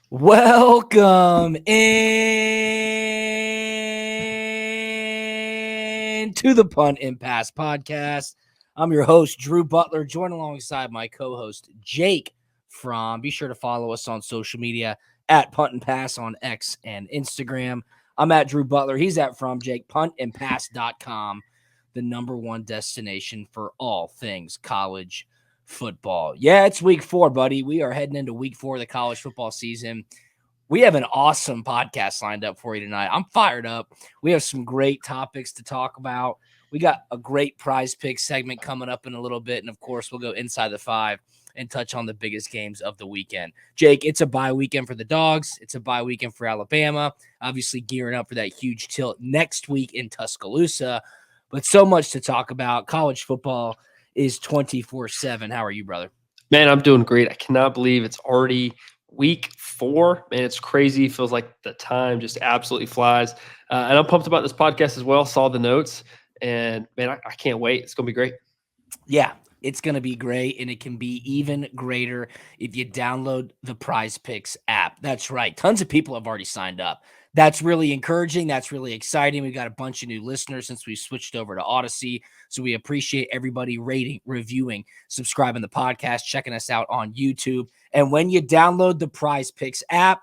Welcome in to the Punt and Pass podcast. I'm your host, Drew Butler, joined alongside my co-host, Jake from. Be sure to follow us on social media at Punt and Pass on X and Instagram. I'm at Drew Butler. He's at From Jake, puntandpass.com, the number one destination for all things college football. Yeah, it's week 4, buddy. We are heading into week 4 of the college football season. We have an awesome podcast lined up for you tonight. I'm fired up. We have some great topics to talk about. We got a great prize pick segment coming up in a little bit. And of course, we'll go inside the 5 and touch on the biggest games of the weekend. Jake, it's a bye weekend for the Dogs. It's a bye weekend for Alabama. Obviously gearing up for that huge tilt next week in Tuscaloosa. But so much to talk about. College football is 24/7. How are you, brother? Man, I'm doing great. I cannot believe it's already week 4. Man, it's crazy. Feels like the time just absolutely flies. And I'm pumped about this podcast as well. Saw the notes. And, man, I can't wait. It's going to be great. Yeah, it's going to be great, and it can be even greater if you download the Prize Picks app. That's right. Tons of people have already signed up. That's really encouraging. That's really exciting. We've got a bunch of new listeners since we switched over to Odyssey. So we appreciate everybody rating, reviewing, subscribing to the podcast, checking us out on YouTube. And when you download the Prize Picks app,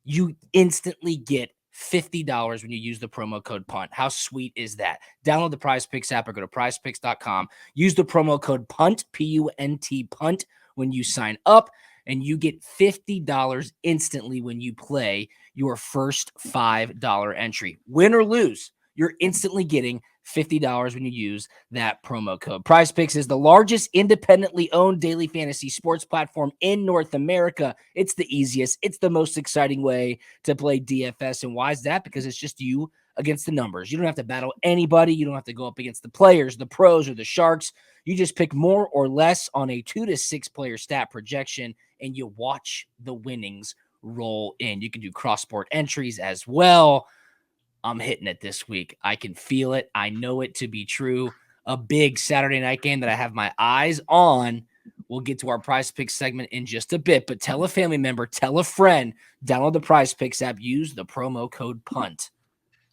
you instantly get $50 when you use the promo code PUNT. How sweet is that? Download the Prize Picks app or go to prizepicks.com. Use the promo code PUNT, P-U-N-T, PUNT, when you sign up, and you get $50 instantly when you play your first $5 entry. Win or lose, you're instantly getting $50 when you use that promo code. Prize Picks is the largest independently owned daily fantasy sports platform in North America. It's the easiest. It's the most exciting way to play DFS. And why is that? Because it's just you against the numbers. You don't have to battle anybody. You don't have to go up against the players, the pros, or the sharks. You just pick more or less on a 2 to 6 player stat projection, and you watch the winnings roll in. You can do cross-sport entries as well. I'm hitting it this week. I can feel it. I know it to be true. A big Saturday night game that I have my eyes on. We'll get to our Prize Picks segment in just a bit, but tell a family member, tell a friend, download the Prize Picks app, use the promo code PUNT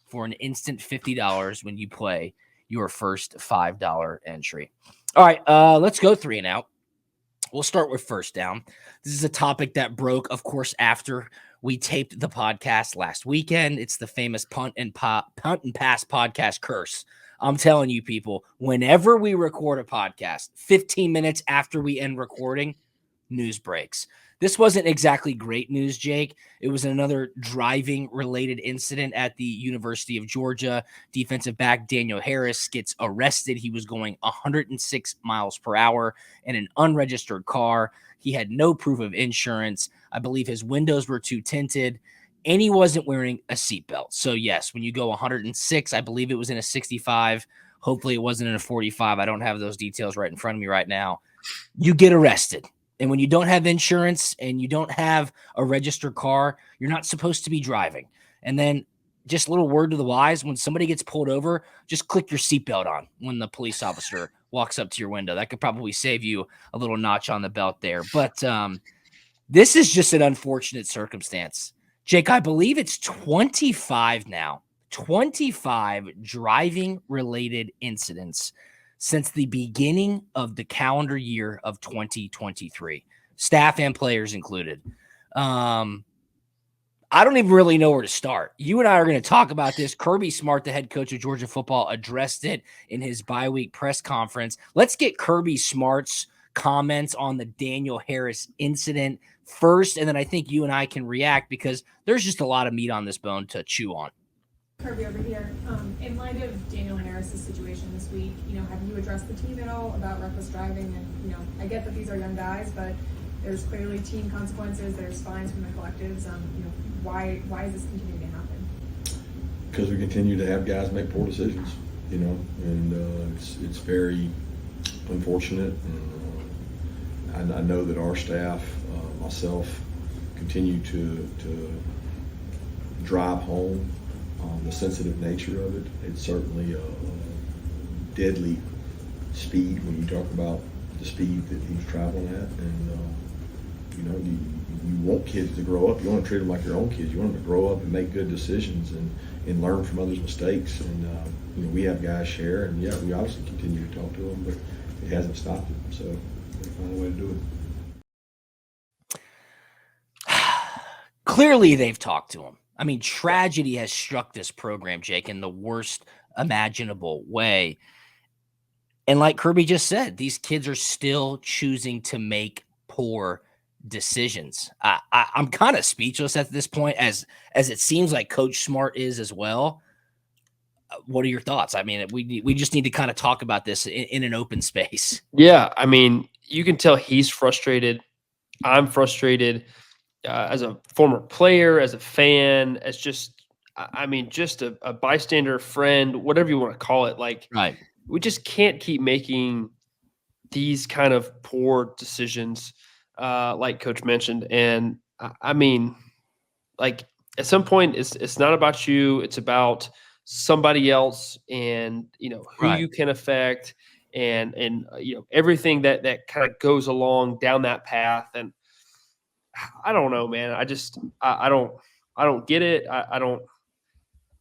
for an instant $50 when you play your first $5 entry. All right, let's go 3 and out. We'll start with first down. This is a topic that broke, of course, after we taped the podcast last weekend. It's the famous Punt and Pass podcast curse. I'm telling you, people, whenever we record a podcast, 15 minutes after we end recording, news breaks. This wasn't exactly great news, Jake. It was another driving-related incident at the University of Georgia. Defensive back Daniel Harris gets arrested. He was going 106 miles per hour in an unregistered car. He had no proof of insurance. I believe his windows were too tinted, and he wasn't wearing a seatbelt. So, yes, when you go 106, I believe it was in a 65. Hopefully it wasn't in a 45. I don't have those details right in front of me right now. You get arrested. And when you don't have insurance and you don't have a registered car, you're not supposed to be driving. And then just a little word to the wise, when somebody gets pulled over, just click your seatbelt on when the police officer walks up to your window. That could probably save you a little notch on the belt there. But this is just an unfortunate circumstance. Jake, I believe it's 25 now. 25 driving-related incidents since the beginning of the calendar year of 2023, staff and players included. I don't even really know where to start. You and I are going to talk about this. Kirby Smart, the head coach of Georgia football, addressed it in his bye-week press conference. Let's get Kirby Smart's comments on the Daniel Harris incident first, and then I think you and I can react because there's just a lot of meat on this bone to chew on. Kirby over here. In light of Daniel Harris's situation this week, have you addressed the team at all about reckless driving? And, I get that these are young guys, but there's clearly team consequences. There's fines from the collectives. Why is this continuing to happen? Because we continue to have guys make poor decisions, and it's very unfortunate. And I know that our staff, myself, continue to drive home the sensitive nature of it. It's certainly a deadly speed when you talk about the speed that he was traveling at, and you want kids to grow up. You want to treat them like your own kids. You want them to grow up and make good decisions and learn from others' mistakes. And we have guys share, and yeah, we obviously continue to talk to them, but it hasn't stopped them. So we find a way to do it. Clearly, they've talked to him. I mean, tragedy has struck this program, Jake, in the worst imaginable way. And like Kirby just said, these kids are still choosing to make poor decisions. I'm kind of speechless at this point, as it seems like Coach Smart is as well. What are your thoughts? I mean, we just need to kind of talk about this in an open space. Yeah, I mean, you can tell he's frustrated. I'm frustrated as a former player, as a fan, as just a bystander, friend, whatever you want to call it. Like, Right. We just can't keep making these kind of poor decisions, like Coach mentioned. And I mean, like at some point, it's not about you; it's about somebody else, and who Right. you can affect, and everything that kind of goes along down that path. And I don't know, man. I don't get it. I don't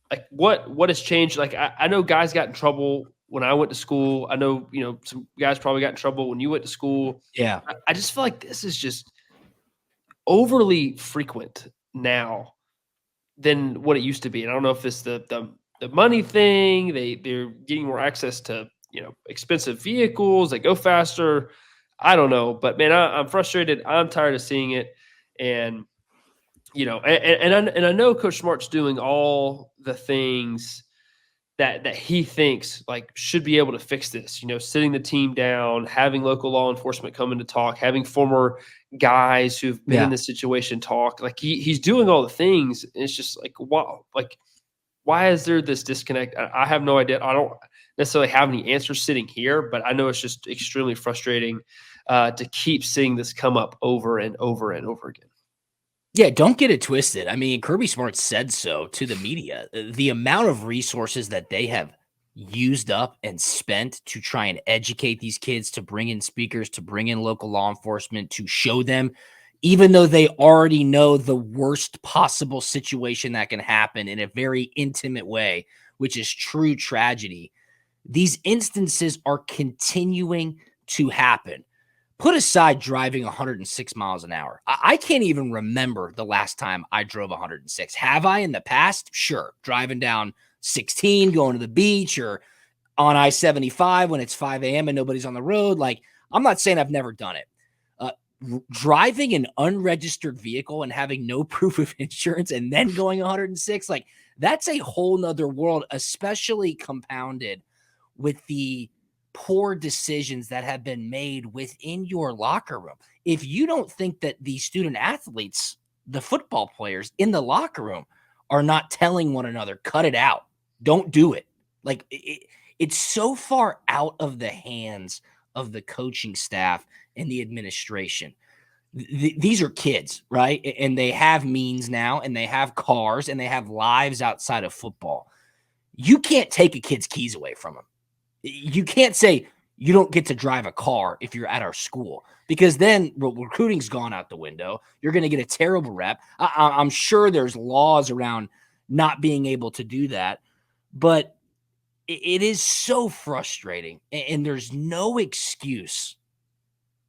like what has changed. Like I know guys got in trouble when I went to school. I know, some guys probably got in trouble when you went to school. Yeah. I just feel like this is just overly frequent now than what it used to be. And I don't know if it's the money thing. They're getting more access to, expensive vehicles that go faster. I don't know, but man, I'm frustrated. I'm tired of seeing it. And, and I know Coach Smart's doing all the things that he thinks like should be able to fix this, sitting the team down, having local law enforcement come in to talk, having former guys who've been in this situation talk. Like he's doing all the things. And it's just like, wow, like why is there this disconnect? I have no idea. I don't necessarily have any answers sitting here, but I know it's just extremely frustrating to keep seeing this come up over and over and over again. Yeah, don't get it twisted. I mean, Kirby Smart said so to the media. The amount of resources that they have used up and spent to try and educate these kids, to bring in speakers, to bring in local law enforcement, to show them, even though they already know the worst possible situation that can happen in a very intimate way, which is true tragedy, these instances are continuing to happen. Put aside driving 106 miles an hour. I can't even remember the last time I drove 106. Have I in the past? Sure. Driving down 16, going to the beach, or on I-75 when it's 5 a.m. and nobody's on the road. Like, I'm not saying I've never done it. Driving an unregistered vehicle and having no proof of insurance and then going 106, like, that's a whole nother world, especially compounded with the poor decisions that have been made within your locker room. If you don't think that the student athletes, the football players in the locker room, are not telling one another, cut it out, don't do it. Like it's so far out of the hands of the coaching staff and the administration. These are kids, right? And they have means now, and they have cars, and they have lives outside of football. You can't take a kid's keys away from them. You can't say you don't get to drive a car if you're at our school, because then recruiting's gone out the window. You're going to get a terrible rep. I'm sure there's laws around not being able to do that, but it is so frustrating, and there's no excuse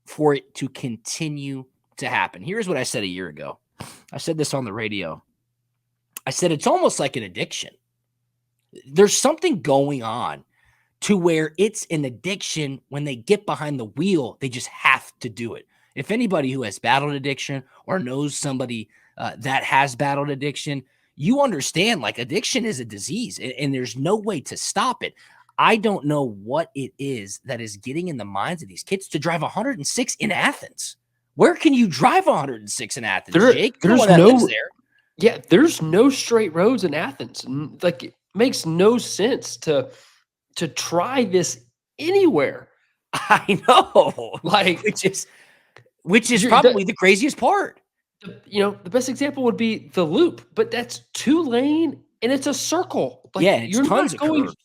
for it to continue to happen. Here's what I said a year ago. I said this on the radio. I said it's almost like an addiction. There's something going on to where it's an addiction. When they get behind the wheel, they just have to do it. If anybody who has battled addiction or knows somebody that has battled addiction, you understand, like, addiction is a disease, and there's no way to stop it. I don't know what it is that is getting in the minds of these kids to drive 106 in Athens. Where can you drive 106 in Athens, Jake? There's no one that lives there. Yeah, there's no straight roads in Athens. Like, it makes no sense to try this anywhere. I know, Like, which is probably the craziest part. The best example would be the Loop, but that's 2-lane and it's a circle. Like, Yeah, it's tons of curves.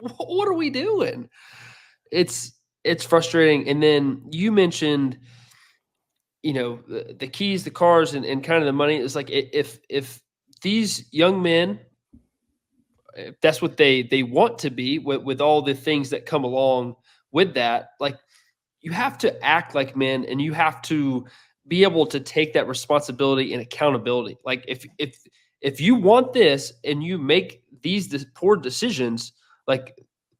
What are we doing? It's frustrating. And then you mentioned the keys, the cars, and kind of the money is like if these young men, if that's what they want to be with all the things that come along with that, like you have to act like men and you have to be able to take that responsibility and accountability. Like if you want this and you make these poor decisions, like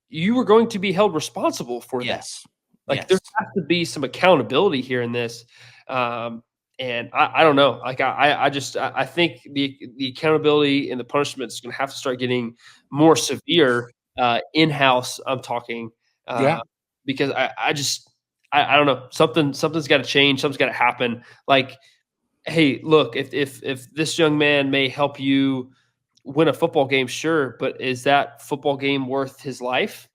you are going to be held responsible for that. Yes. Like there has to be some accountability here in this. And I don't know. Like I think the accountability and the punishment is going to have to start getting more severe in-house. I'm talking because I don't know. Something's got to change. Something's got to happen. Like, hey, look, if this young man may help you win a football game, sure, but is that football game worth his life?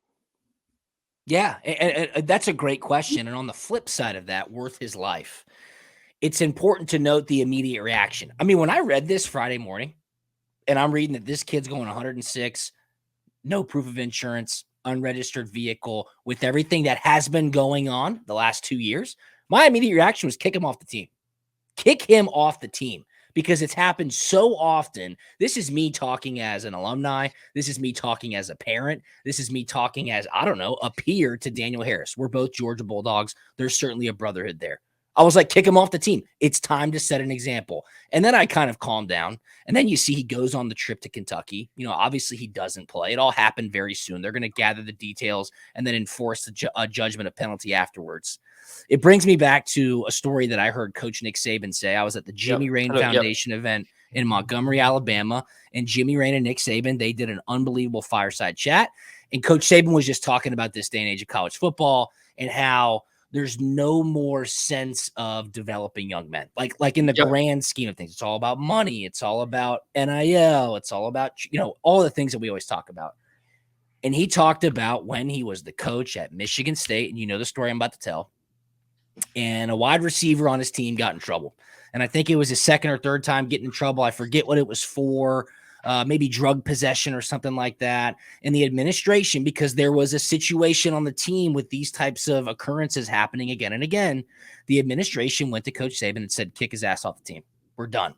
Yeah, and that's a great question. And on the flip side of that, worth his life, it's important to note the immediate reaction. I mean, when I read this Friday morning and I'm reading that this kid's going 106, no proof of insurance, unregistered vehicle, with everything that has been going on the last 2 years, my immediate reaction was kick him off the team. Kick him off the team. Because it's happened so often. This is me talking as an alumni. This is me talking as a parent. This is me talking as, I don't know, a peer to Daniel Harris. We're both Georgia Bulldogs. There's certainly a brotherhood there. I was like, kick him off the team. It's time to set an example. And then I kind of calmed down. And then you see he goes on the trip to Kentucky. Obviously he doesn't play. It all happened very soon. They're going to gather the details and then enforce a judgment of penalty afterwards. It brings me back to a story that I heard Coach Nick Saban say. I was at the Jimmy Rain Foundation event in Montgomery, Alabama, and Jimmy Rain and Nick Saban, they did an unbelievable fireside chat. And Coach Saban was just talking about this day and age of college football and how there's no more sense of developing young men. Like in the grand scheme of things, it's all about money. It's all about NIL. It's all about, all the things that we always talk about. And he talked about when he was the coach at Michigan State, and the story I'm about to tell, and a wide receiver on his team got in trouble. And I think it was his second or third time getting in trouble. I forget what it was for, maybe drug possession or something like that. And the administration, because there was a situation on the team with these types of occurrences happening again and again, the administration went to Coach Saban and said, kick his ass off the team. We're done.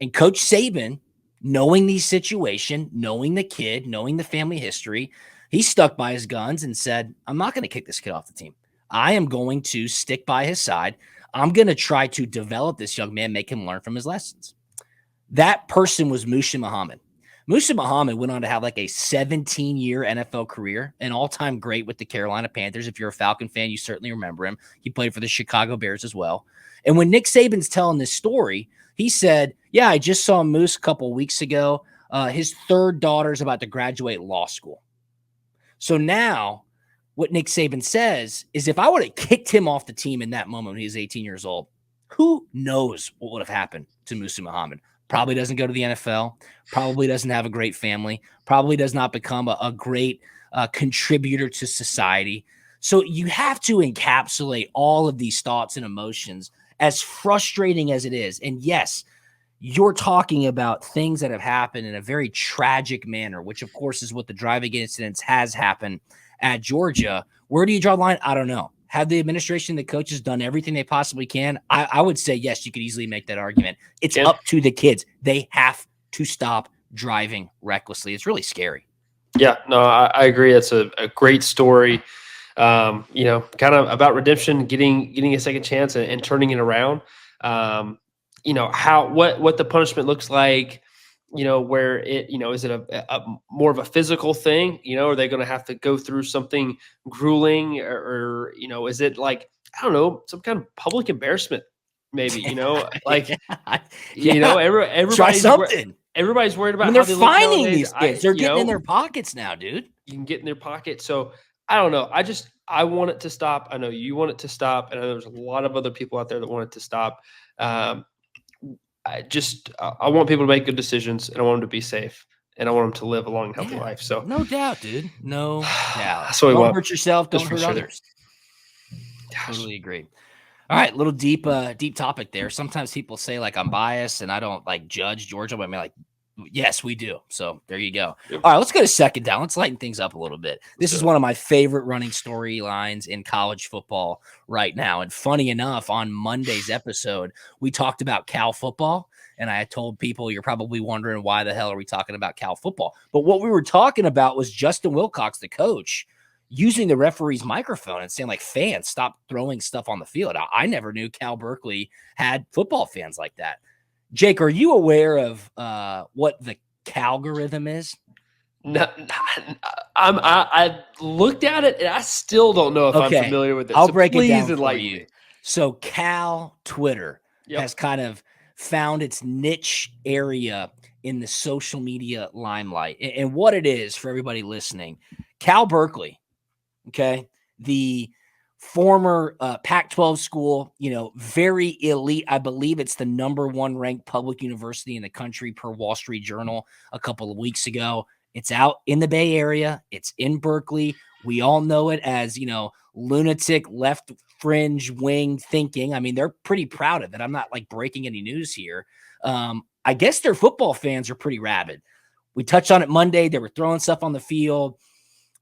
And Coach Saban, knowing the situation, knowing the kid, knowing the family history, he stuck by his guns and said, I'm not going to kick this kid off the team. I am going to stick by his side. I'm going to try to develop this young man, make him learn from his lessons. That person was Muhsin Muhammad. Muhsin Muhammad went on to have like a 17-year NFL career, an all-time great with the Carolina Panthers. If you're a Falcon fan, you certainly remember him. He played for the Chicago Bears as well. And when Nick Saban's telling this story, he said, yeah, I just saw Moose a couple of weeks ago. His third daughter's about to graduate law school. So now what Nick Saban says is if I would have kicked him off the team in that moment when he was 18 years old, who knows what would have happened to Muhsin Muhammad? Probably doesn't go to the NFL, probably doesn't have a great family, probably does not become a great contributor to society. So you have to encapsulate all of these thoughts and emotions, as frustrating as it is. And yes, you're talking about things that have happened in a very tragic manner, which of course is what the driving incidents has happened at Georgia. Where do you draw the line? I don't know. Have the administration, the coaches done everything they possibly can? I would say, yes, you could easily make that argument. It's up to the kids. They have to stop driving recklessly. It's really scary. Yeah, no, I agree. It's a great story, kind of about redemption, getting a second chance and turning it around. What the punishment looks like, where it, is it a more of a physical thing? Are they going to have to go through something grueling or is it like, I don't know, some kind of public embarrassment, maybe, like, everybody's try something. Everybody's worried about when how they're they look finding nowadays. these kids. They're getting in their pockets now, dude. You can get in their pocket. So I don't know. I want it to stop. I know you want it to stop. And I know there's a lot of other people out there that want it to stop. I want people to make good decisions, and I want them to be safe, and I want them to live a long and healthy life. So no doubt, dude. No doubt. That's what we don't want. Hurt yourself. Don't hurt others. Gosh. Totally agree. All right, little deep topic there. Sometimes people say like I'm biased and I don't like judge Georgia, but I mean like Yes, we do. So there you go. Yep. All right, let's go to second down. Let's lighten things up a little bit. This do is it. one of my favorite running storylines in college football right now. And funny enough, on Monday's episode, we talked about Cal football. And I told people, you're probably wondering, why the hell are we talking about Cal football? But what we were talking about was Justin Wilcox, the coach, using the referee's microphone and saying, like, fans, stop throwing stuff on the field. I never knew Cal Berkeley had football fans like that. Jake, are you aware of what the Calgorithm is? No, I looked at it and I still don't know if I'm Okay, familiar with it. I'll So break it please down for enlighten you. me. So Cal Twitter Yep. has kind of found its niche area in the social media limelight. And what it is, for everybody listening, Cal Berkeley, okay, the former Pac-12 school, very elite. I believe it's the #1 ranked public university in the country per Wall Street Journal a couple of weeks ago. It's out in the Bay Area. It's in Berkeley. We all know it as, lunatic left fringe wing thinking. I mean, they're pretty proud of it. I'm not like breaking any news here. I guess their football fans are pretty rabid. We touched on it Monday. They were throwing stuff on the field.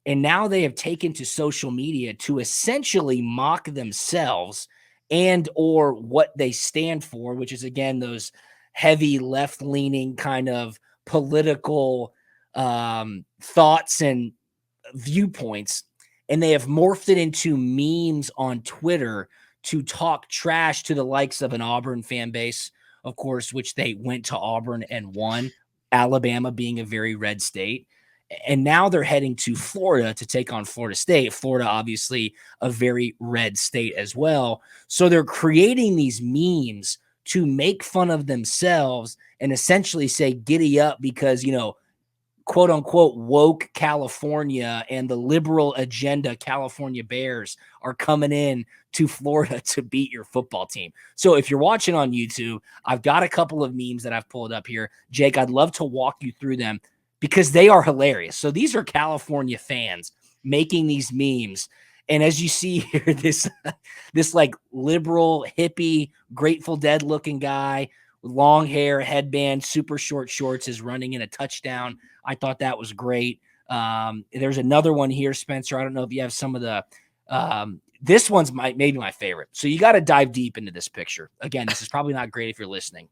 And now they have taken to social media to essentially mock themselves and or what they stand for, which is, again, those heavy left-leaning kind of political thoughts and viewpoints. And they have morphed it into memes on Twitter to talk trash to the likes of an Auburn fan base, of course, which they went to Auburn and won, Alabama being a very red state. And now they're heading to Florida to take on Florida State. Florida, obviously, a very red state as well. So they're creating these memes to make fun of themselves and essentially say, giddy up, because, quote unquote, woke California and the liberal agenda California Bears are coming in to Florida to beat your football team. So if you're watching on YouTube, I've got a couple of memes that I've pulled up here. Jake, I'd love to walk you through them, because they are hilarious. So these are California fans making these memes. And as you see here, this like liberal, hippie, Grateful Dead looking guy with long hair, headband, super short shorts is running in a touchdown. I thought that was great. There's another one here, Spencer. I don't know if you have some of the this one's maybe my favorite. So you got to dive deep into this picture. Again, this is probably not great if you're listening,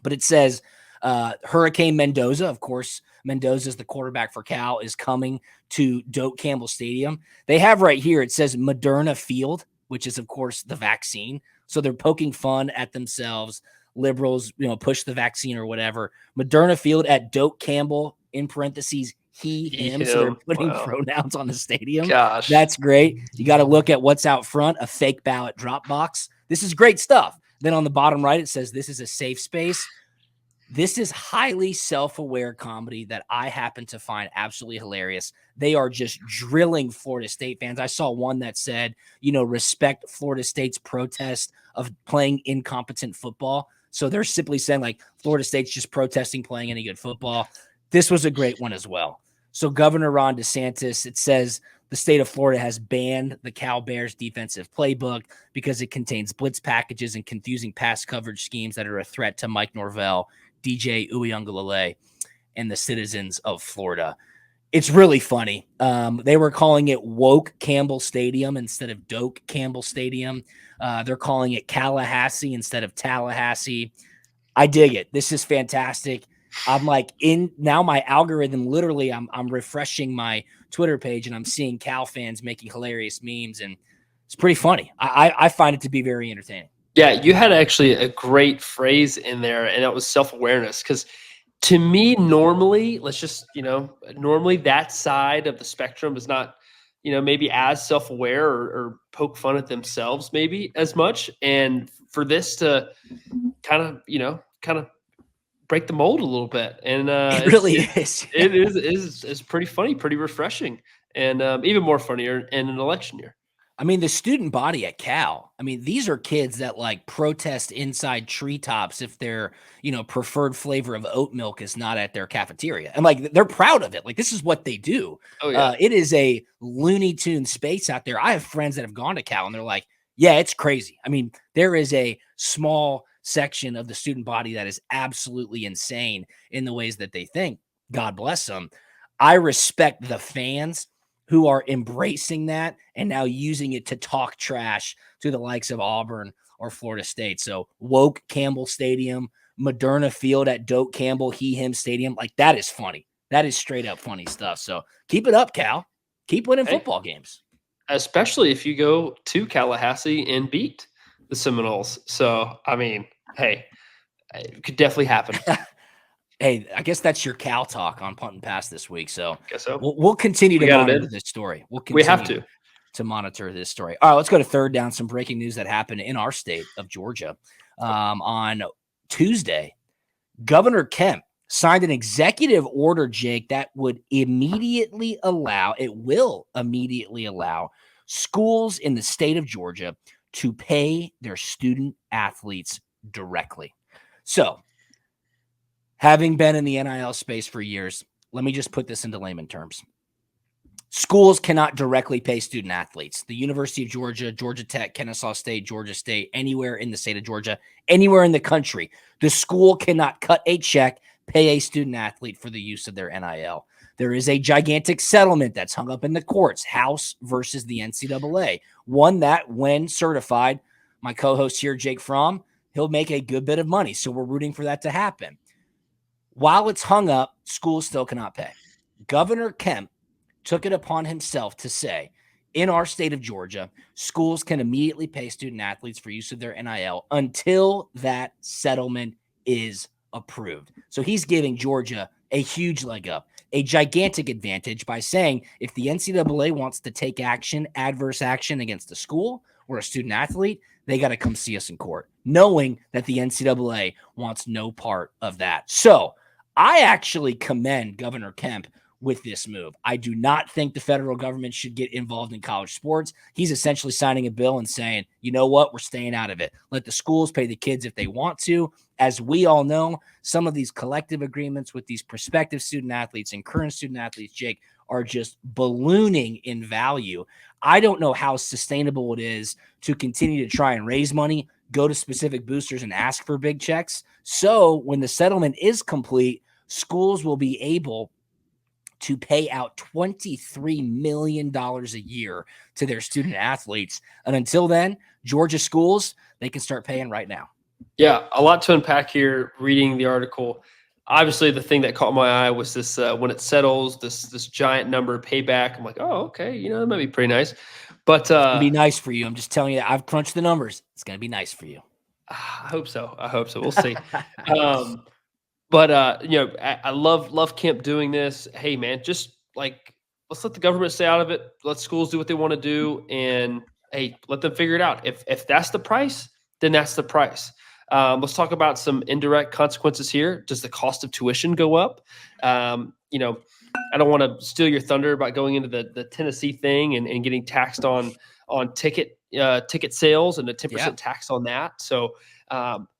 but it says Hurricane Mendoza, of course. Mendoza is the quarterback for Cal, is coming to Doak Campbell Stadium. They have right here, it says Moderna Field, which is, of course, the vaccine. So they're poking fun at themselves. Liberals, push the vaccine or whatever. Moderna Field at Doak Campbell, in parentheses, he, him. So they're putting pronouns on the stadium. Gosh. That's great. You got to look at what's out front, a fake ballot drop box. This is great stuff. Then on the bottom right, it says this is a safe space. This is highly self-aware comedy that I happen to find absolutely hilarious. They are just drilling Florida State fans. I saw one that said, respect Florida State's protest of playing incompetent football. So they're simply saying, like, Florida State's just protesting playing any good football. This was a great one as well. So Governor Ron DeSantis, it says the state of Florida has banned the Cal Bears defensive playbook because it contains blitz packages and confusing pass coverage schemes that are a threat to Mike Norvell, DJ Uiagalelei, and the citizens of Florida. It's really funny. They were calling it Woke Campbell Stadium instead of Doak Campbell Stadium. They're calling it Tallahassee instead of Tallahassee. I dig it. This is fantastic. I'm like, in now my algorithm, literally, I'm refreshing my Twitter page and I'm seeing Cal fans making hilarious memes, and it's pretty funny. I find it to be very entertaining. Yeah, you had actually a great phrase in there, and that was self-awareness. Because to me, normally, normally that side of the spectrum is not, maybe as self-aware or poke fun at themselves maybe as much. And for this to kind of break the mold a little bit, and it really is. It is pretty funny, pretty refreshing, and even more funnier in an election year. I mean, the student body at Cal, these are kids that like protest inside treetops if their, preferred flavor of oat milk is not at their cafeteria. And like, they're proud of it. Like, this is what they do. Oh, yeah. It is a Looney Tune space out there. I have friends that have gone to Cal and they're like, yeah, it's crazy. There is a small section of the student body that is absolutely insane in the ways that they think. God bless them. I respect the fans who are embracing that and now using it to talk trash to the likes of Auburn or Florida State. So woke Campbell Stadium, Moderna Field at Doak Campbell, him stadium. Like, that is funny. That is straight up funny stuff. So keep it up, Cal. Keep winning football games. Especially if you go to Tallahassee and beat the Seminoles. So, I mean, hey, it could definitely happen. Hey, I guess that's your Cal talk on Punt and Pass this week. So, Guess so. we'll continue to monitor this story. We have to monitor this story. All right, let's go to third down. Some breaking news that happened in our state of Georgia. On Tuesday, Governor Kemp signed an executive order, Jake, that would immediately allow schools in the state of Georgia to pay their student athletes directly. So, having been in the NIL space for years, let me just put this into layman terms. Schools cannot directly pay student athletes. The University of Georgia, Georgia Tech, Kennesaw State, Georgia State, anywhere in the state of Georgia, anywhere in the country, the school cannot cut a check, pay a student athlete for the use of their NIL. There is a gigantic settlement that's hung up in the courts, House versus the NCAA, one that, when certified, my co-host here, Jake Fromm, he'll make a good bit of money. So we're rooting for that to happen. While it's hung up, schools still cannot pay. Governor Kemp took it upon himself to say, in our state of Georgia, schools can immediately pay student athletes for use of their NIL until that settlement is approved. So he's giving Georgia a huge leg up, a gigantic advantage by saying if the NCAA wants to take action, adverse action against a school or a student athlete, they got to come see us in court, knowing that the NCAA wants no part of that. So I actually commend Governor Kemp with this move. I do not think the federal government should get involved in college sports. He's essentially signing a bill and saying, you know what, we're staying out of it. Let the schools pay the kids if they want to. As we all know, some of these collective agreements with these prospective student athletes and current student athletes, Jake, are just ballooning in value. I don't know how sustainable it is to continue to try and raise money, go to specific boosters and ask for big checks. So when the settlement is complete, schools will be able to pay out $23 million a year to their student athletes. And until then, Georgia schools, they can start paying right now. Yeah, a lot to unpack here reading the article. Obviously, the thing that caught my eye was this when it settles, this giant number payback. I'm like, oh, okay, that might be pretty nice. But it's going to be nice for you. I'm just telling you, I've crunched the numbers. It's going to be nice for you. I hope so. We'll see. But I love Kemp doing this. Hey, man, just let's let the government stay out of it. Let schools do what they want to do, and hey, let them figure it out. If that's the price, then that's the price. Let's talk about some indirect consequences here. Does the cost of tuition go up? I don't want to steal your thunder about going into the Tennessee thing and getting taxed on ticket sales and a 10% tax on that. So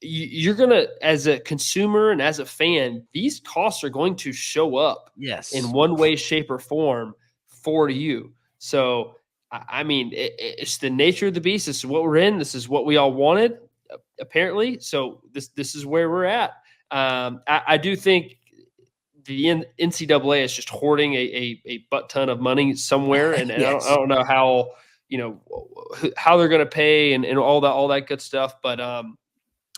you're going to, as a consumer and as a fan, these costs are going to show up in one way, shape, or form for you. So, I mean, it's the nature of the beast. This is what we're in. This is what we all wanted, apparently. So this is where we're at. I do think the NCAA is just hoarding a butt ton of money somewhere. And yes. I don't know how, how they're going to pay and all that good stuff. But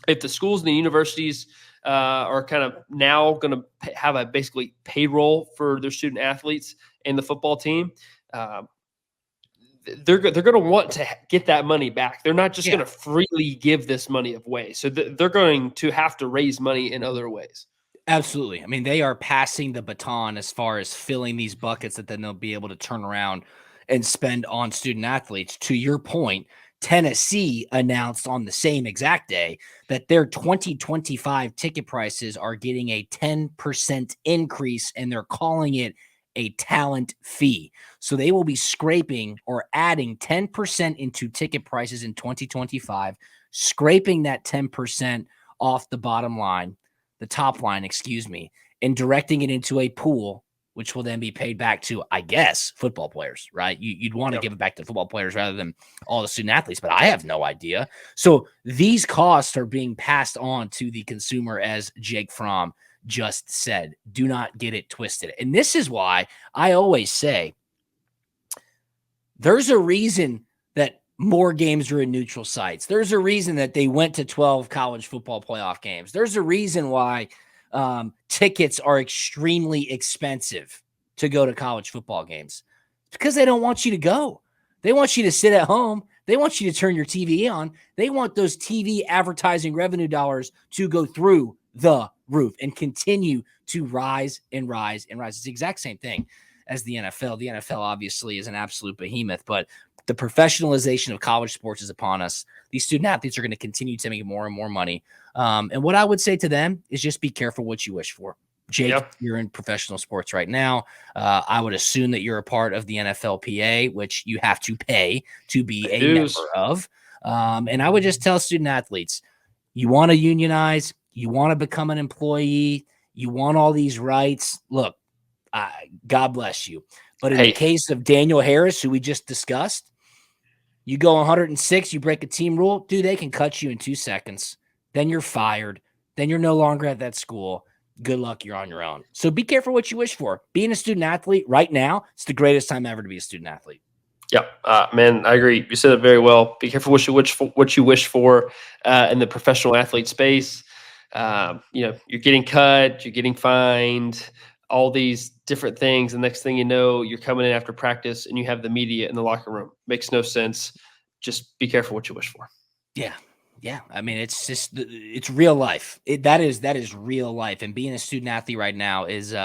if the schools and the universities are kind of now going to have a basically payroll for their student athletes and the football team, they're going to want to get that money back. They're not just going to freely give this money away. So they're going to have to raise money in other ways. Absolutely. I mean, they are passing the baton as far as filling these buckets that then they'll be able to turn around and spend on student athletes. To your point, Tennessee announced on the same exact day that their 2025 ticket prices are getting a 10% increase, and they're calling it a talent fee. So they will be scraping or adding 10% into ticket prices in 2025, scraping that 10% off the bottom line, the top line, and directing it into a pool which will then be paid back to, I guess, football players, right? You'd want to give it back to football players rather than all the student athletes, but I have no idea. So these costs are being passed on to the consumer, as Jake Fromm just said. Do not get it twisted. And this is why I always say there's a reason that more games are in neutral sites. There's a reason that they went to 12 college football playoff games. There's a reason why tickets are extremely expensive to go to college football games. It's because they don't want you to go. They want you to sit at home. They want you to turn your TV on. They want those TV advertising revenue dollars to go through the roof and continue to rise and rise and rise. It's the exact same thing as the NFL. The NFL obviously is an absolute behemoth, but the professionalization of college sports is upon us. These student athletes are going to continue to make more and more money. And what I would say to them is just be careful what you wish for. Jake, you're in professional sports right now. I would assume that you're a part of the NFLPA, which you have to pay to be a member of. And I would just tell student athletes, you want to unionize, you want to become an employee, you want all these rights. Look, God bless you. But in the case of Daniel Harris, who we just discussed, you go 106, you break a team rule, dude, they can cut you in 2 seconds. Then you're fired. Then you're no longer at that school. Good luck, you're on your own. So be careful what you wish for. Being a student athlete right now, it's the greatest time ever to be a student athlete. Yeah, man, I agree. You said it very well. Be careful what you wish for in the professional athlete space. You're getting cut, you're getting fined, all these different things. The next thing you know, you're coming in after practice and you have the media in the locker room. Makes no sense. Just be careful what you wish for. Yeah. Yeah. I mean, it's real life. That is real life. And being a student athlete right now is,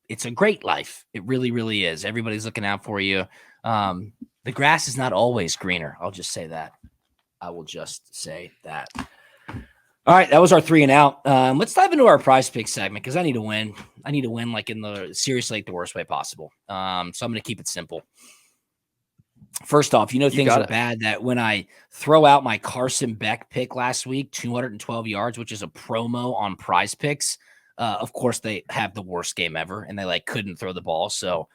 it's a great life. It really, really is. Everybody's looking out for you. The grass is not always greener. I'll just say that. I will just say that. All right, that was our 3 and out. Let's dive into our prize pick segment because I need to win. I need to win like the worst way possible. So I'm going to keep it simple. First off, things are bad that when I throw out my Carson Beck pick last week, 212 yards, which is a promo on prize picks. Of course, they have the worst game ever and they couldn't throw the ball. So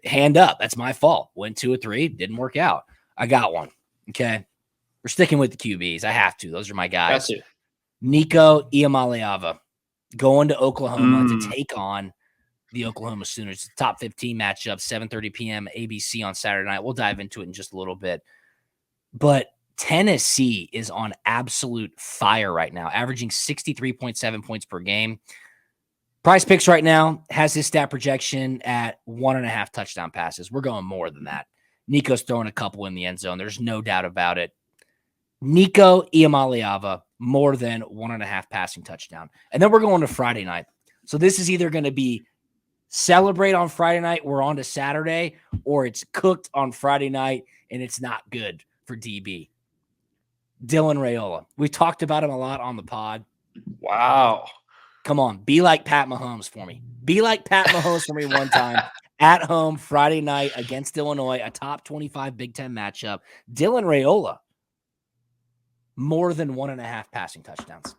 hand up. That's my fault. Went 2 or 3. Didn't work out. I got one. Okay. We're sticking with the QBs. I have to. Those are my guys. Nico Iamaleava going to Oklahoma to take on the Oklahoma Sooners. Top 15 matchup, 7:30 p.m. ABC on Saturday night. We'll dive into it in just a little bit. But Tennessee is on absolute fire right now, averaging 63.7 points per game. Prize Picks right now has his stat projection at 1.5 touchdown passes. We're going more than that. Nico's throwing a couple in the end zone. There's no doubt about it. Nico Iamaleava, more than 1.5 passing touchdown. And then we're going to Friday night. So this is either going to be celebrate on Friday night, we're on to Saturday, or it's cooked on Friday night and it's not good for DB. Dylan Raiola. We talked about him a lot on the pod. Wow. Come on, be like Pat Mahomes for me. Be like Pat Mahomes for me one time. At home, Friday night against Illinois, a top 25 Big Ten matchup. Dylan Raiola, more than 1.5 passing touchdowns.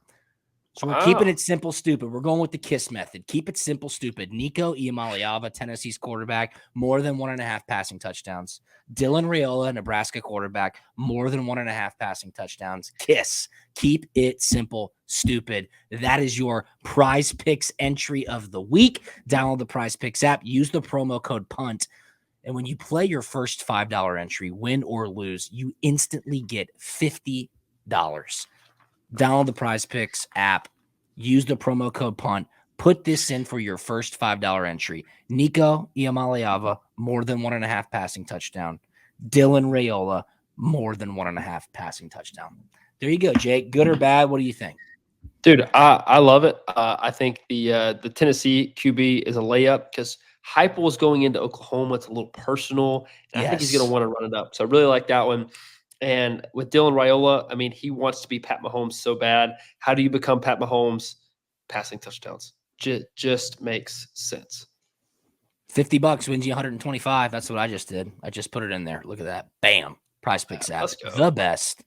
So we're keeping it simple, stupid. We're going with the KISS method. Keep it simple, stupid. Nico Iamaleava, Tennessee's quarterback, more than 1.5 passing touchdowns. Dylan Raiola, Nebraska quarterback, more than 1.5 passing touchdowns. KISS. Keep it simple, stupid. That is your Prize Picks entry of the week. Download the Prize Picks app. Use the promo code PUNT. And when you play your first $5 entry, win or lose, you instantly get $50. Download the Prize Picks app. Use the promo code PUNT. Put this in for your first $5 entry. Nico Iamaleava, more than 1.5 passing touchdown. Dylan Raiola, more than 1.5 passing touchdown. There you go, Jake. Good or bad? What do you think? Dude, I love it. I think the Tennessee QB is a layup because Heupel is going into Oklahoma. It's a little personal, and I think he's going to want to run it up. So I really like that one. And with Dylan Raiola, I mean, he wants to be Pat Mahomes so bad. How do you become Pat Mahomes? Passing touchdowns. Just makes sense. $50 wins you 125. That's what I just did. I just put it in there. Look at that. Bam. Prize Picks app. The best.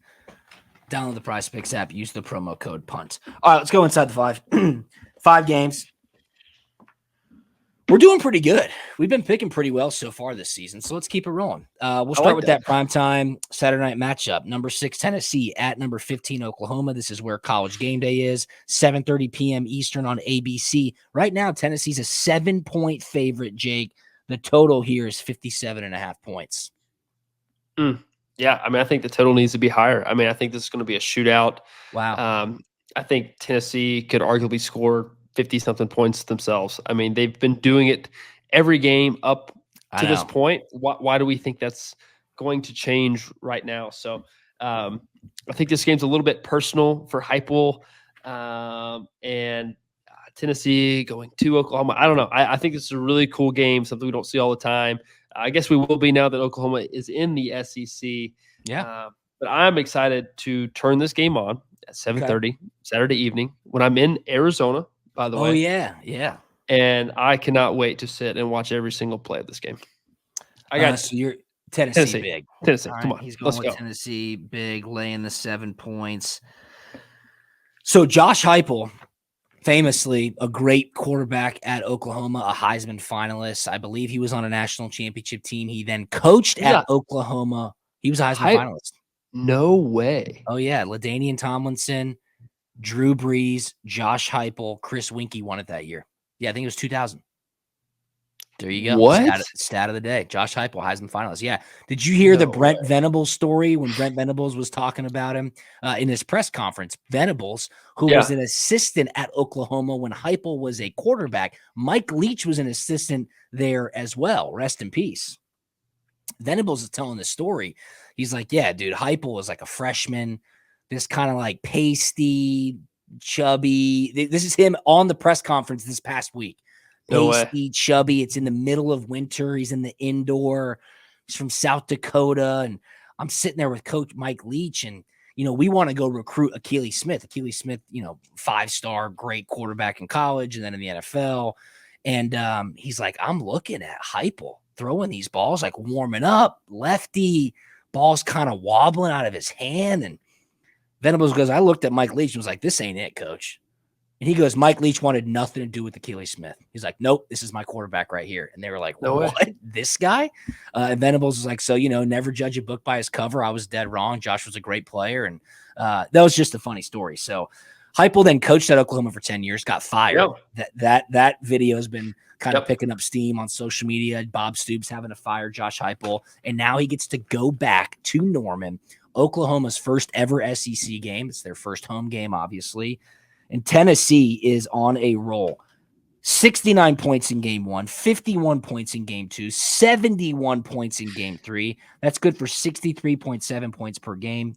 Download the Prize Picks app. Use the promo code PUNT. All right, let's go inside the 5. 5 games. We're doing pretty good. We've been picking pretty well so far this season, so let's keep it rolling. We'll start with that primetime Saturday night matchup. Number 6 Tennessee at number 15 Oklahoma. This is where College Game Day is. 7:30 p.m. Eastern on ABC. Right now, Tennessee's a 7-point favorite, Jake. The total here is 57.5 points. Yeah, I mean, I think the total needs to be higher. I mean, I think this is going to be a shootout. Wow. I think Tennessee could arguably score 50-something points themselves. I mean, they've been doing it every game up to this point. Why do we think that's going to change right now? So I think this game's a little bit personal for Heupel and Tennessee going to Oklahoma. I don't know. I think this is a really cool game, something we don't see all the time. I guess we will be now that Oklahoma is in the SEC. Yeah. But I'm excited to turn this game on at 7:30 Saturday evening when I'm in Arizona, by the way. Oh, yeah. And I cannot wait to sit and watch every single play of this game. I got so you're Tennessee big. Tennessee, All come right, on. He's going Let's with go. Tennessee big, laying the 7 points. So Josh Heupel, famously a great quarterback at Oklahoma, a Heisman finalist. I believe he was on a national championship team. He then coached at Oklahoma. He was a Heisman finalist. No way. Oh, yeah. LaDainian Tomlinson, Drew Brees, Josh Heupel, Chris Winkie won it that year. Yeah, I think it was 2000. There you go. What? Stat of the day. Josh Heupel, Heisman finalist. Yeah. Did you hear the Brent Venables story when Brent Venables was talking about him in his press conference? Venables, who was an assistant at Oklahoma when Heupel was a quarterback. Mike Leach was an assistant there as well. Rest in peace. Venables is telling the story. He's like, yeah, dude, Heupel was like a freshman, this kind of like pasty, chubby. This is him on the press conference this past week. Pasty, chubby. It's in the middle of winter. He's in the indoor. He's from South Dakota. And I'm sitting there with Coach Mike Leach. And, we want to go recruit Akili Smith. Akili Smith, 5-star, great quarterback in college and then in the NFL. And he's like, I'm looking at Heupel throwing these balls, like warming up, lefty, balls kind of wobbling out of his hand. And Venables goes, I looked at Mike Leach and was like, this ain't it, coach. And he goes, Mike Leach wanted nothing to do with Akili Smith. He's like, nope, this is my quarterback right here. And they were like, what? This guy? And Venables was like, so, never judge a book by his cover. I was dead wrong. Josh was a great player. And that was just a funny story. So Heupel then coached at Oklahoma for 10 years, got fired. That video has been kind of picking up steam on social media. Bob Stoops having to fire Josh Heupel. And now he gets to go back to Norman, Oklahoma's first ever SEC game. It's their first home game, obviously. And Tennessee is on a roll. 69 points in game 1, 51 points in game 2, 71 points in game 3. That's good for 63.7 points per game.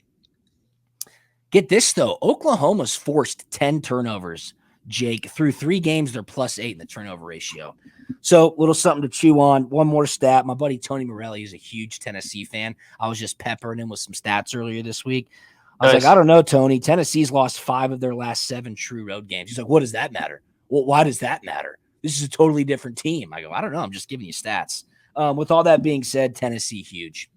Get this, though. Oklahoma's forced 10 turnovers, Jake. Through 3 games, they're +8 in the turnover ratio. So, little something to chew on. One more stat. My buddy Tony Morelli is a huge Tennessee fan. I was just peppering him with some stats earlier this week. I was like, I don't know, Tony. Tennessee's lost 5 of their last 7 true road games. He's like, what does that matter? Well, why does that matter? This is a totally different team. I go, I don't know. I'm just giving you stats. With all that being said, Tennessee huge.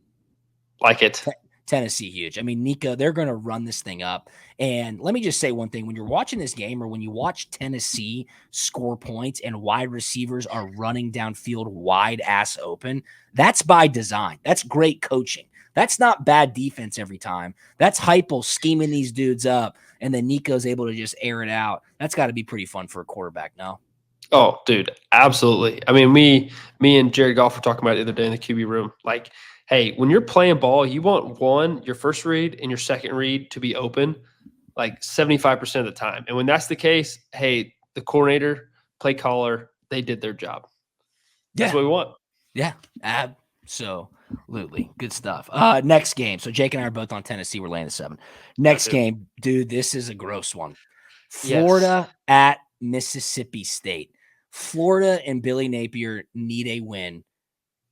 Like it. Tennessee huge. I mean, Nico, they're going to run this thing up. And let me just say one thing. When you're watching this game or when you watch Tennessee score points and wide receivers are running downfield wide ass open, that's by design. That's great coaching. That's not bad defense every time. That's Heupel scheming these dudes up, and then Nico's able to just air it out. That's got to be pretty fun for a quarterback, no? Oh, dude, absolutely. I mean, me and Jared Goff were talking about it the other day in the QB room. Like, hey, when you're playing ball, you want your first read and your second read to be open like 75% of the time. And when that's the case, hey, the coordinator, play caller, they did their job. That's what we want. Yeah, absolutely. Good stuff. Next game. So Jake and I are both on Tennessee. We're laying the 7. Next game, dude, this is a gross one. Florida at Mississippi State. Florida and Billy Napier need a win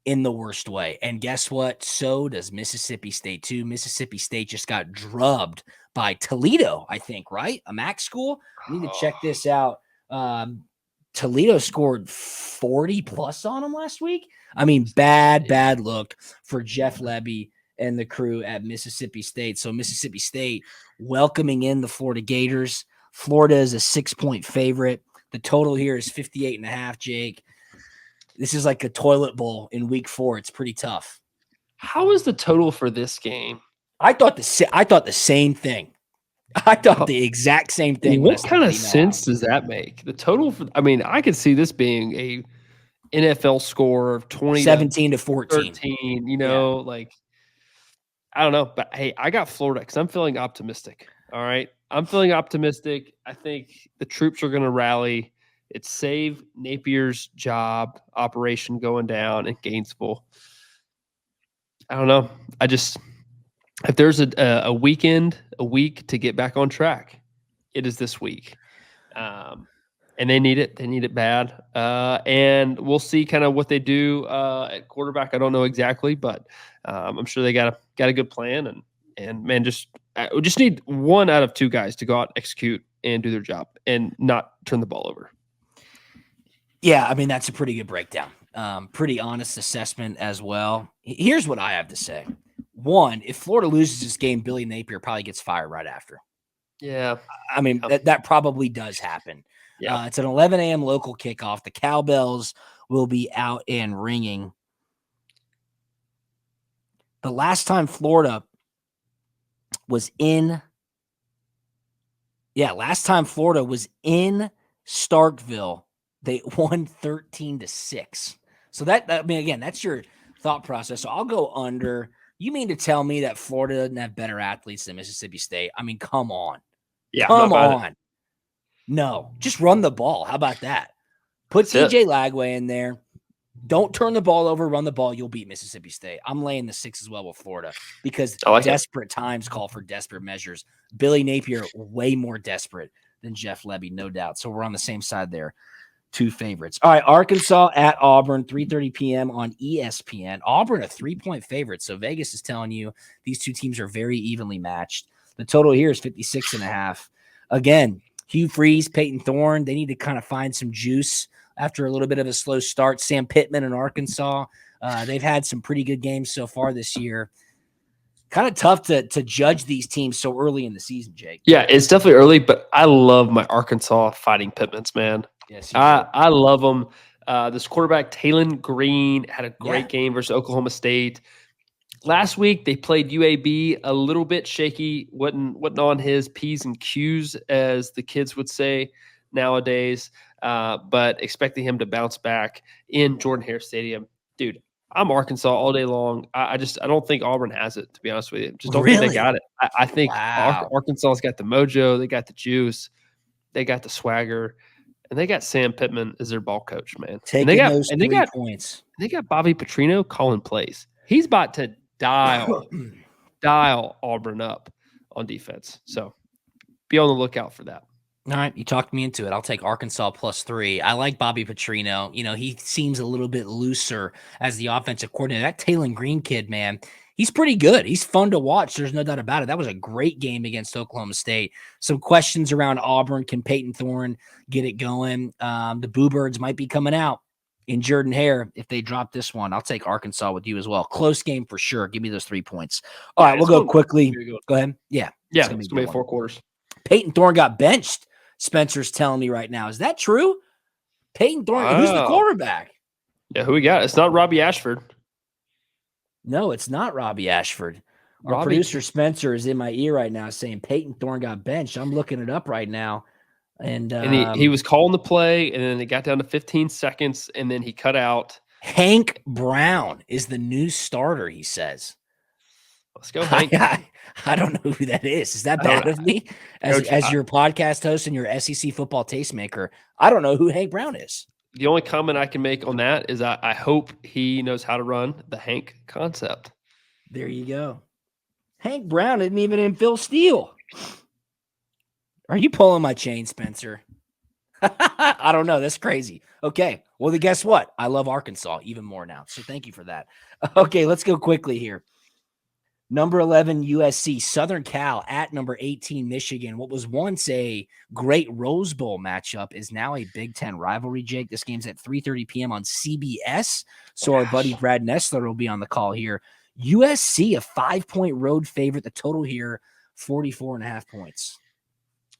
in the worst way. And guess what? So does Mississippi State too. Mississippi State just got drubbed by Toledo, I think, right? A MAC school. I need to check this out. Toledo scored 40 plus on them last week. I mean, bad look for Jeff Lebby and the crew at Mississippi State. So Mississippi State welcoming in the Florida Gators. Florida is a 6-point favorite. The total here is 58.5, Jake. This is like a toilet bowl in week 4. It's pretty tough. How is the total for this game? I thought the same thing. I thought the exact same thing. What kind of sense does that make? The total for, I mean, I could see this being a NFL score of 20 17 to 14. 13, like, I don't know. But hey, I got Florida because I'm feeling optimistic. All right. I'm feeling optimistic. I think the troops are going to rally. It saved Napier's job operation going down in Gainesville. I don't know. If there's a week to get back on track, it is this week. And they need it. They need it bad. And we'll see kind of what they do at quarterback. I don't know exactly, but I'm sure they got a good plan. And man, we just need 1 out of 2 guys to go out, execute, and do their job, and not turn the ball over. Yeah, I mean, that's a pretty good breakdown. Pretty honest assessment as well. Here's what I have to say. 1, if Florida loses this game, Billy Napier probably gets fired right after. Yeah. I mean, that probably does happen. Yeah. It's an 11 a.m. local kickoff. The cowbells will be out and ringing. The last time Florida was in Starkville, they won 13-6. So again, that's your thought process. So I'll go under. You mean to tell me that Florida doesn't have better athletes than Mississippi State? I mean, come on. Yeah. Come on. No, just run the ball. How about that? Put TJ Lagway in there. Don't turn the ball over, run the ball. You'll beat Mississippi State. I'm laying the 6 as well with Florida because desperate times call for desperate measures. Billy Napier, way more desperate than Jeff Lebby, no doubt. So we're on the same side there. 2 favorites. All right, Arkansas at Auburn, 3:30 p.m. on ESPN. Auburn, a 3-point favorite. So Vegas is telling you these 2 teams are very evenly matched. The total here is 56.5. Again, Hugh Freeze, Peyton Thorne, they need to kind of find some juice after a little bit of a slow start. Sam Pittman in Arkansas, they've had some pretty good games so far this year. Kind of tough to judge these teams so early in the season, Jake. Yeah, it's definitely early, but I love my Arkansas Fighting Pittmans, man. Yes, I love them. This quarterback, Talon Green, had a great game versus Oklahoma State. Last week, they played UAB a little bit shaky, wasn't on his P's and Q's, as the kids would say nowadays, but expecting him to bounce back in Jordan-Hare Stadium. Dude, I'm Arkansas all day long. I don't think Auburn has it, to be honest with you. Just don't think they got it. I think Arkansas's got the mojo. They got the juice. They got the swagger. And they got Sam Pittman as their ball coach, man. Taking those 3 points. They got Bobby Petrino calling plays. He's about to dial Auburn up on defense. So be on the lookout for that. All right, you talked me into it. I'll take Arkansas +3. I like Bobby Petrino. He seems a little bit looser as the offensive coordinator. That Talon Green kid, man, he's pretty good. He's fun to watch. There's no doubt about it. That was a great game against Oklahoma State. Some questions around Auburn. Can Peyton Thorne get it going? The Boo Birds might be coming out in Jordan-Hare if they drop this one. I'll take Arkansas with you as well. Close game for sure. Give me those 3 points. All right, we'll go quickly. Go ahead. Yeah. It's going to be 4 quarters. Peyton Thorne got benched. Spencer's telling me right now. Is that true? Peyton Thorne, who's the quarterback? Yeah, who we got? It's not Robbie Ashford. No, it's not Robbie Ashford. Our producer Spencer is in my ear right now saying Peyton Thorne got benched. I'm looking it up right now. And he was calling the play, and then it got down to 15 seconds, and then he cut out. Hank Brown is the new starter, he says. Let's go, Hank. I don't know who that is. Is that bad of me as your podcast host and your SEC football tastemaker? I don't know who Hank Brown is. The only comment I can make on that is I hope he knows how to run the Hank concept. There you go. Hank Brown isn't even in Phil Steele. Are you pulling my chain, Spencer? I don't know. That's crazy. Okay. Well, then guess what? I love Arkansas even more now. So thank you for that. Okay, let's go quickly here. Number 11, USC, Southern Cal at number 18, Michigan. What was once a great Rose Bowl matchup is now a Big Ten rivalry, Jake. This game's at 3:30 p.m. on CBS. So our buddy Brad Nessler will be on the call here. USC, a 5-point road favorite. The total here, 44.5 points.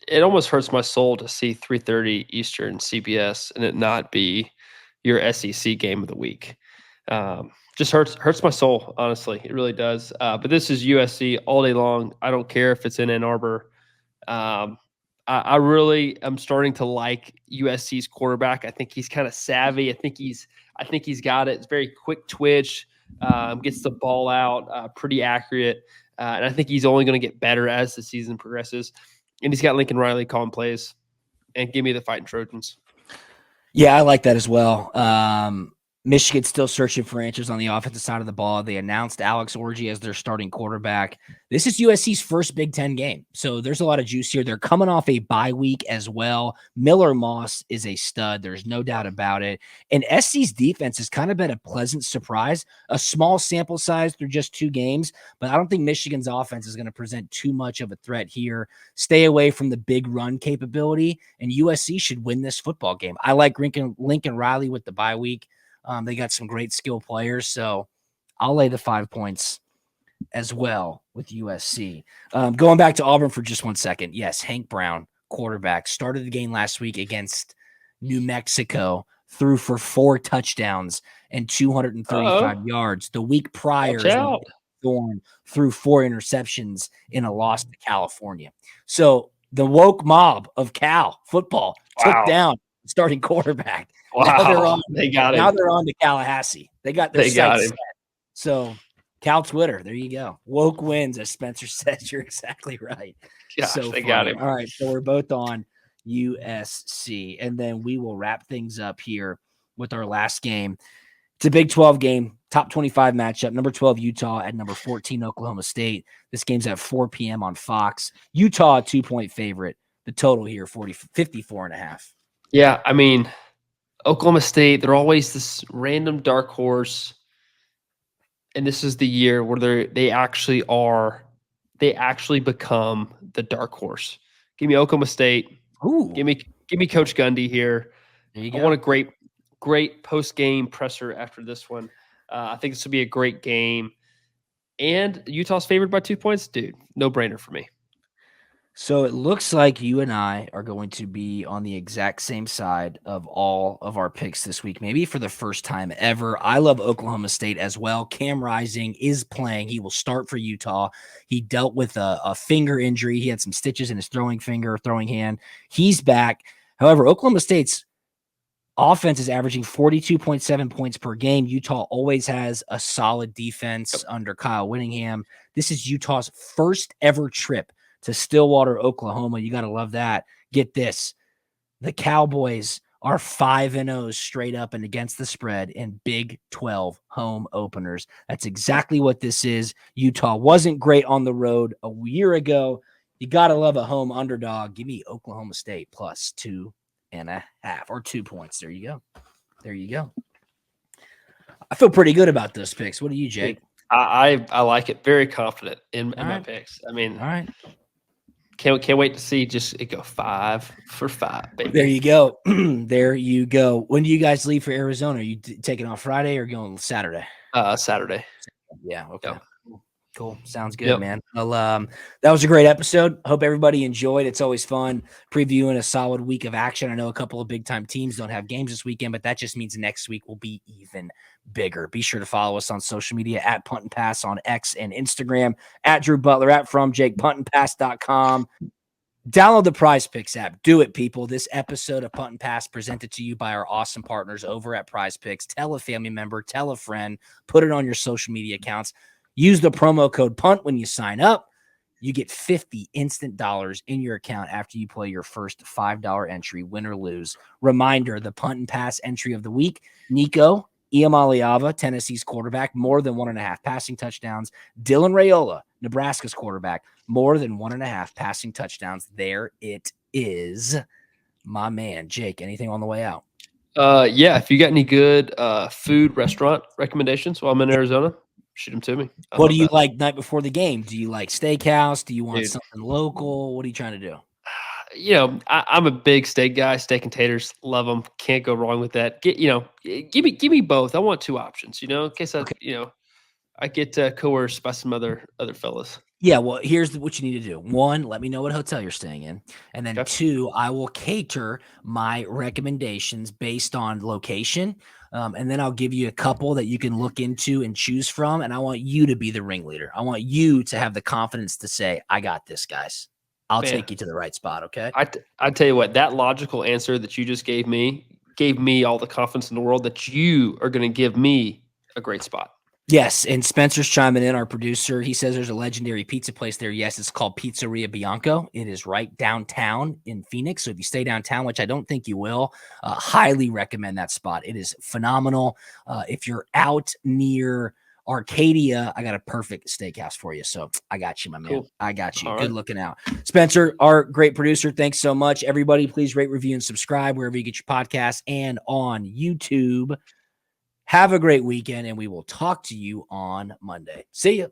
It almost hurts my soul to see 3:30 Eastern CBS and it not be your SEC game of the week. Just hurts my soul, honestly. It really does. But this is USC all day long. I don't care if it's in Ann Arbor. I really am starting to like USC's quarterback. I think he's kind of savvy. I think he's got it. It's very quick twitch. Gets the ball out, pretty accurate. And I think he's only going to get better as the season progresses. And he's got Lincoln Riley calling plays. And give me the Fighting Trojans. Yeah, I like that as well. Michigan's still searching for answers on the offensive side of the ball. They announced Alex Orji as their starting quarterback. This is USC's first Big Ten game, so there's a lot of juice here. They're coming off a bye week as well. Miller Moss is a stud. There's no doubt about it. And SC's defense has kind of been a pleasant surprise. A small sample size through just 2 games, but I don't think Michigan's offense is going to present too much of a threat here. Stay away from the big run capability, and USC should win this football game. I like Lincoln Riley with the bye week. They got some great skill players, so I'll lay the 5 points as well with USC. Going back to Auburn for just 1 second. Yes, Hank Brown, quarterback, started the game last week against New Mexico, threw for 4 touchdowns and 235 yards. The week prior, Thorne threw 4 interceptions in a loss to California. So the woke mob of Cal football took down the starting quarterback. Wow, Now they're on to Tallahassee. They got him. Set. So Cal Twitter, there you go. Woke wins, as Spencer says. You're exactly right. Gosh, so they got him. All right, so we're both on USC, and then we will wrap things up here with our last game. It's a Big 12 game, top 25 matchup. Number 12 Utah at number 14 Oklahoma State. This game's at 4 p.m. on Fox. Utah, a 2-point favorite. The total here 54.5. Yeah, I mean, Oklahoma State, they're always this random dark horse, and this is the year where they actually become the dark horse. Give me Oklahoma State. Ooh. Give me Coach Gundy here. There you go. I want a great post-game presser after this one. I think this will be a great game. And Utah's favored by 2 points? Dude, no-brainer for me. So it looks like you and I are going to be on the exact same side of all of our picks this week, maybe for the first time ever. I love Oklahoma State as well. Cam Rising is playing. He will start for Utah. He dealt with a finger injury. He had some stitches in his throwing hand. He's back. However, Oklahoma State's offense is averaging 42.7 points per game. Utah always has a solid defense under Kyle Whittingham. This is Utah's first ever trip to Stillwater, Oklahoma. You got to love that. Get this. The Cowboys are 5-0 straight up and against the spread in Big 12 home openers. That's exactly what this is. Utah wasn't great on the road a year ago. You got to love a home underdog. Give me Oklahoma State plus 2.5 or 2 points. There you go. I feel pretty good about those picks. What do you, Jake? I like it. Very confident in my picks. I mean, all right. Can't wait to see just it go 5 for 5, baby. There you go. There you go. When do you guys leave for Arizona? Are you taking off Friday or going Saturday? Saturday. Yeah. Okay. Yep. Cool. Sounds good, man. Well, that was a great episode. Hope everybody enjoyed. It's always fun previewing a solid week of action. I know a couple of big time teams don't have games this weekend, but that just means next week will be even bigger. Be sure to follow us on social media at Punt and Pass on X and Instagram, at Drew Butler, at FromJakePuntandPass.com. Download the Prize Picks app. Do it, people. This episode of Punt and Pass presented to you by our awesome partners over at Prize Picks. Tell a family member, tell a friend, put it on your social media accounts. Use the promo code PUNT when you sign up. You get 50 instant dollars in your account after you play your first $5 entry, win or lose. Reminder, the Punt and Pass entry of the week, Nico Iamaleava, Tennessee's quarterback, more than 1.5 passing touchdowns. Dylan Raiola, Nebraska's quarterback, more than 1.5 passing touchdowns. There it is. My man, Jake, anything on the way out? Yeah, if you got any good food restaurant recommendations while I'm in Arizona, shoot them to me. What do you like night before the game? Do you like steakhouse? Do you want something local? What are you trying to do? You know, I'm a big steak guy. Steak and taters, love them. Can't go wrong with that. Give me both. I want 2 options. In case I get coerced by some other fellas. Yeah, well, here's what you need to do. 1, let me know what hotel you're staying in. And then Okay. 2, I will cater my recommendations based on location. And then I'll give you a couple that you can look into and choose from. And I want you to be the ringleader. I want you to have the confidence to say, I got this, guys. I'll Man, take you to the right spot. Okay. I tell you what, that logical answer that you just gave me all the confidence in the world that you are going to give me a great spot. Yes, and Spencer's chiming in, our producer. He says there's a legendary pizza place there. Yes, it's called Pizzeria Bianco. It is right downtown in Phoenix. So if you stay downtown, which I don't think you will, highly recommend that spot. It is phenomenal. If you're out near Arcadia, I got a perfect steakhouse for you. So I got you, my man. Cool. I got you. All Good right. looking out. Spencer, our great producer, thanks so much. Everybody, please rate, review, and subscribe wherever you get your podcasts and on YouTube. Have a great weekend, and we will talk to you on Monday. See ya.